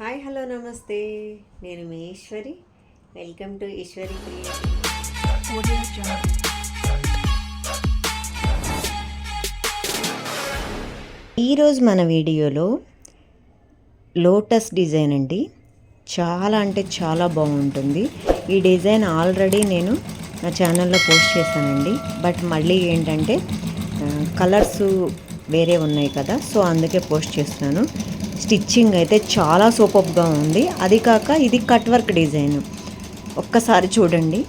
Hi hello నమస్తే. నేను మీ Eswari. Welcome to Eswari creative. ఈరోజు మన వీడియోలో లోటస్ డిజైన్ అండి. చాలా అంటే చాలా బాగుంటుంది. ఈ డిజైన్ ఆల్రెడీ నేను నా ఛానల్లో పోస్ట్ చేశానండి. బట్ మళ్ళీ ఏంటంటే కలర్స్ వేరే ఉన్నాయి కదా, సో అందుకే పోస్ట్ చేస్తున్నాను. స్టిచ్చింగ్ అయితే చాలా సూపర్గా ఉంది. అది కాక ఇది కట్ వర్క్ డిజైన్. ఒక్కసారి చూడండి,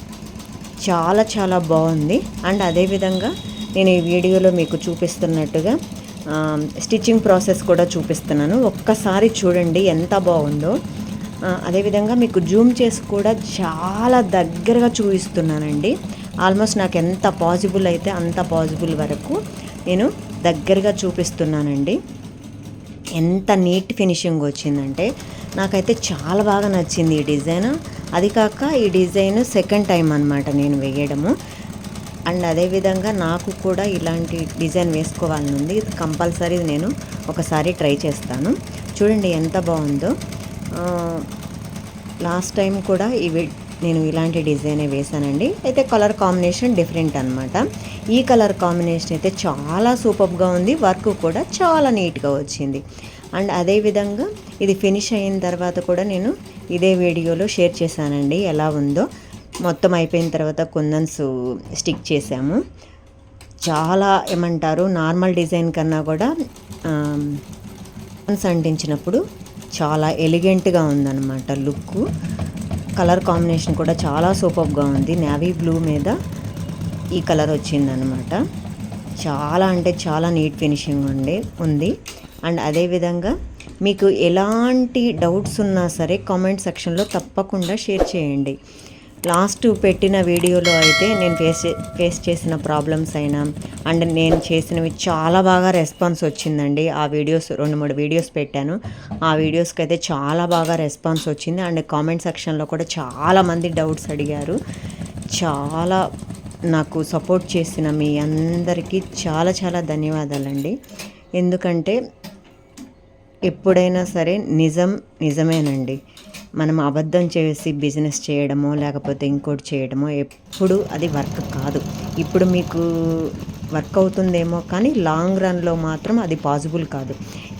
చాలా చాలా బాగుంది. అండ్ అదేవిధంగా నేను ఈ వీడియోలో మీకు చూపిస్తున్నట్టుగా స్టిచ్చింగ్ ప్రాసెస్ కూడా చూపిస్తున్నాను. ఒక్కసారి చూడండి ఎంత బాగుందో. అదేవిధంగా మీకు జూమ్ చేసి కూడా చాలా దగ్గరగా చూపిస్తున్నానండి. ఆల్మోస్ట్ నాకు ఎంత పాసిబుల్ అయితే అంత పాసిబుల్ వరకు నేను దగ్గరగా చూపిస్తున్నానండి. ఎంత నీట్ ఫినిషింగ్ వచ్చిందంటే నాకైతే చాలా బాగా నచ్చింది ఈ డిజైన్. అది కాక ఈ డిజైన్ సెకండ్ టైం అనమాట నేను వేయడము. అండ్ అదేవిధంగా నాకు కూడా ఇలాంటి డిజైన్ వేసుకోవాలని ఉంది. ఇది కంపల్సరీ నేను ఒకసారి ట్రై చేస్తాను. చూడండి ఎంత బాగుందో. లాస్ట్ టైం కూడా నేను ఇలాంటి డిజైనే వేశానండి. అయితే కలర్ కాంబినేషన్ డిఫరెంట్ అనమాట. ఈ కలర్ కాంబినేషన్ అయితే చాలా సూపర్గా ఉంది. వర్క్ కూడా చాలా నీట్గా వచ్చింది. అండ్ అదేవిధంగా ఇది ఫినిష్ అయిన తర్వాత కూడా నేను ఇదే వీడియోలో షేర్ చేశానండి ఎలా ఉందో. మొత్తం అయిపోయిన తర్వాత కుందన్స్ స్టిక్ చేసాము. చాలా ఏమంటారు, నార్మల్ డిజైన్ కన్నా కూడా అంటించినప్పుడు చాలా ఎలిగెంట్గా ఉందన్నమాట లుక్. కలర్ కాంబినేషన్ కూడా చాలా సూపర్గా ఉంది. నేవీ బ్లూ మీద ఈ కలర్ వచ్చిందనమాట. చాలా అంటే చాలా నీట్ ఫినిషింగ్ ఉంది. అండ్ అదేవిధంగా మీకు ఎలాంటి డౌట్స్ ఉన్నా సరే కామెంట్ సెక్షన్లో తప్పకుండా షేర్ చేయండి. లాస్ట్ పెట్టిన వీడియోలో అయితే నేను ఫేస్ చేసిన ప్రాబ్లమ్స్ అయినా అండ్ నేను చేసినవి చాలా బాగా రెస్పాన్స్ వచ్చిందండి. ఆ వీడియోస్ 2-3 వీడియోస్ పెట్టాను. ఆ వీడియోస్కి అయితే చాలా బాగా రెస్పాన్స్ వచ్చింది. అండ్ కామెంట్ సెక్షన్లో కూడా చాలామంది డౌట్స్ అడిగారు. చాలా నాకు సపోర్ట్ చేసిన మీ అందరికీ చాలా చాలా ధన్యవాదాలండి. ఎందుకంటే ఎప్పుడైనా సరే నిజమేనండి. మనం అబద్ధం చేసి బిజినెస్ చేయడమో లేకపోతే ఇంకోటి చేయడమో ఎప్పుడు అది వర్క్ కాదు. ఇప్పుడు మీకు వర్క్ అవుతుందేమో కానీ లాంగ్ రన్లో మాత్రం అది పాసిబుల్ కాదు.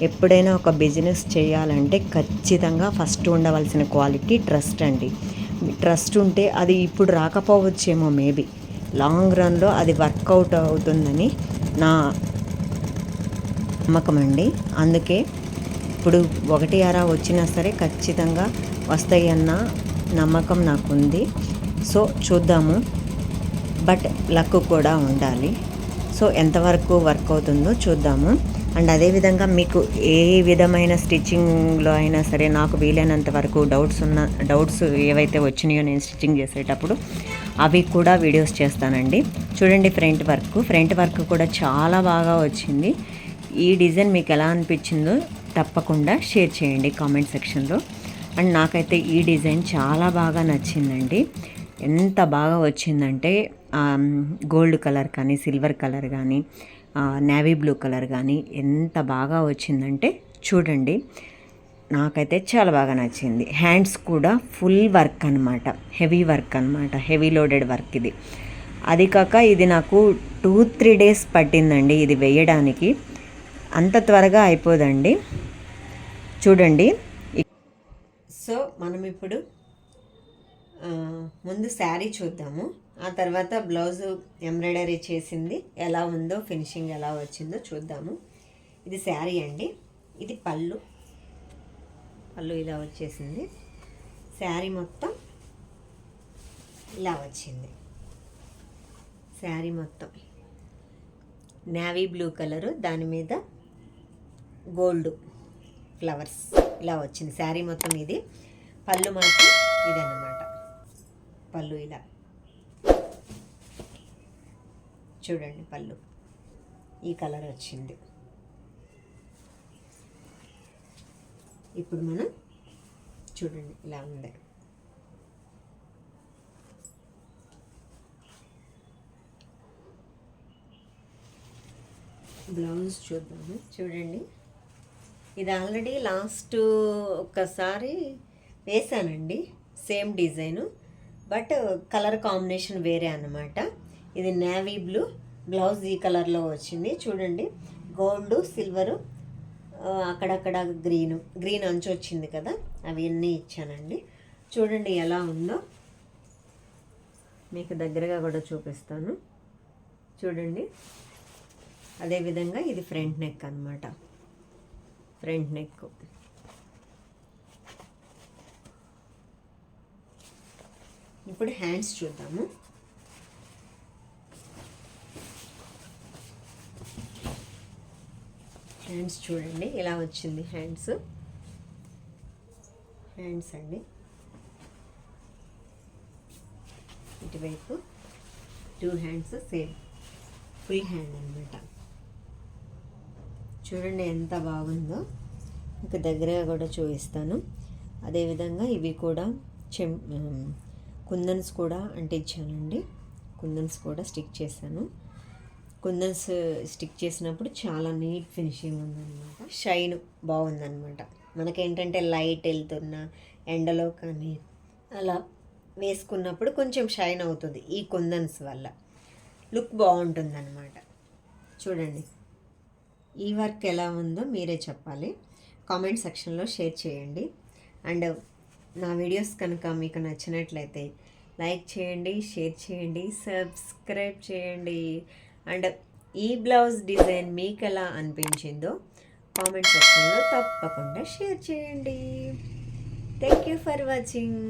ఎప్పుడైనా ఒక బిజినెస్ చేయాలంటే ఖచ్చితంగా ఫస్ట్ ఉండవలసిన క్వాలిటీ ట్రస్ట్ అండి. ట్రస్ట్ ఉంటే అది ఇప్పుడు రాకపోవచ్చేమో, మేబీ లాంగ్ రన్లో అది వర్కౌట్ అవుతుందని నా నమ్మకం అండి. అందుకే ఇప్పుడు 1-6 వచ్చినా సరే ఖచ్చితంగా వస్తాయన్న నమ్మకం నాకుంది. సో చూద్దాము. బట్ లక్ కూడా ఉండాలి. సో ఎంతవరకు వర్క్ అవుతుందో చూద్దాము. అండ్ అదేవిధంగా మీకు ఏ విధమైన స్టిచ్చింగ్లో అయినా సరే నాకు వీలైనంత వరకు డౌట్స్ ఏవైతే వచ్చినాయో నేను స్టిచ్చింగ్ చేసేటప్పుడు అవి కూడా వీడియోస్ చేస్తానండి. చూడండి ఫ్రంట్ వర్క్ కూడా చాలా బాగా వచ్చింది. ఈ డిజైన్ మీకు ఎలా అనిపించిందో తప్పకుండా షేర్ చేయండి కామెంట్ సెక్షన్లో. అండ్ నాకైతే ఈ డిజైన్ చాలా బాగా నచ్చిందండి. ఎంత బాగా వచ్చిందంటే గోల్డ్ కలర్ కానీ సిల్వర్ కలర్ కానీ నేవీ బ్లూ కలర్ కానీ ఎంత బాగా వచ్చిందంటే చూడండి, నాకైతే చాలా బాగా నచ్చింది. హ్యాండ్స్ కూడా ఫుల్ వర్క్ అనమాట, హెవీ లోడెడ్ వర్క్ ఇది. అది కాక ఇది నాకు 2-3 డేస్ పట్టిందండి ఇది వేయడానికి. అంత త్వరగా అయిపోదండి. చూడండి. సో మనం ఇప్పుడు ముందు శారీ చూద్దాము. ఆ తర్వాత బ్లౌజ్ ఎంబ్రాయిడరీ చేసింది ఎలా ఉందో, ఫినిషింగ్ ఎలా వచ్చిందో చూద్దాము. ఇది శారీ అండి. ఇది పళ్ళు ఇలా వచ్చేసింది. శారీ మొత్తం ఇలా వచ్చింది. శారీ మొత్తం నేవీ బ్లూ కలరు, దాని మీద గోల్డ్ ఫ్లవర్స్ ఇలా వచ్చింది. శారీ మొత్తం ఇది. పళ్ళు మాత్రం ఇదన్నమాట. పళ్ళు ఇలా చూడండి, పళ్ళు ఈ కలర్ వచ్చింది. ఇప్పుడు మనం చూడండి ఇలా ఉంది. బ్లౌజ్ చూద్దాము. చూడండి ఇది ఆల్రెడీ లాస్ట్ ఒకసారి వేసానండి same design, but colour combination వేరే అన్నమాట. ఇది నేవీ బ్లూ, బ్లౌజ్ ఈ కలర్లో వచ్చింది. చూడండి, గోల్డ్, సిల్వరు, అక్కడక్కడ గ్రీన్ అంచు వచ్చింది కదా, అవన్నీ ఇచ్చానండి. చూడండి ఎలా ఉందో, మీకు దగ్గరగా కూడా చూపిస్తాను. చూడండి, అదేవిధంగా ఇది ఫ్రంట్ నెక్ అన్నమాట. ఫ్రంట్ నెక్ ఇప్పుడు హ్యాండ్స్ చూద్దాము. హ్యాండ్స్ చూడండి ఇలా వచ్చింది. హ్యాండ్స్ అండి, ఇటువైపు 2 హ్యాండ్స్ సేమ్ ఫుల్ హ్యాండ్ అనమాట. చూడండి ఎంత బాగుందో, ఇంకా దగ్గరగా కూడా చూపిస్తాను. అదేవిధంగా ఇవి కూడా కుందన్స్ కూడా అంటించానండి. కుందన్స్ కూడా స్టిక్ చేశాను. కుందన్స్ స్టిక్ చేసినప్పుడు చాలా నీట్ ఫినిషింగ్ ఉందన్నమాట. షైన్ బాగుందన్నమాట. మనకేంటంటే లైట్ వెళ్తున్న ఎండలో కానీ అలా వేసుకున్నప్పుడు కొంచెం షైన్ అవుతుంది. ఈ కుందన్స్ వల్ల లుక్ బాగుంటుందన్నమాట. చూడండి, ఈ వర్క్ ఎలా ఉందో మీరే చెప్పాలి, కామెంట్ సెక్షన్లో షేర్ చేయండి. అండ్ నా వీడియోస్ కనుక మీకు నచ్చినట్లయితే లైక్ చేయండి, షేర్ చేయండి, సబ్స్క్రైబ్ చేయండి. అండ్ ఈ బ్లౌజ్ డిజైన్ మీకు ఎలా అనిపించిందో కామెంట్ సెక్షన్లో తప్పకుండా షేర్ చేయండి. Thank you for watching.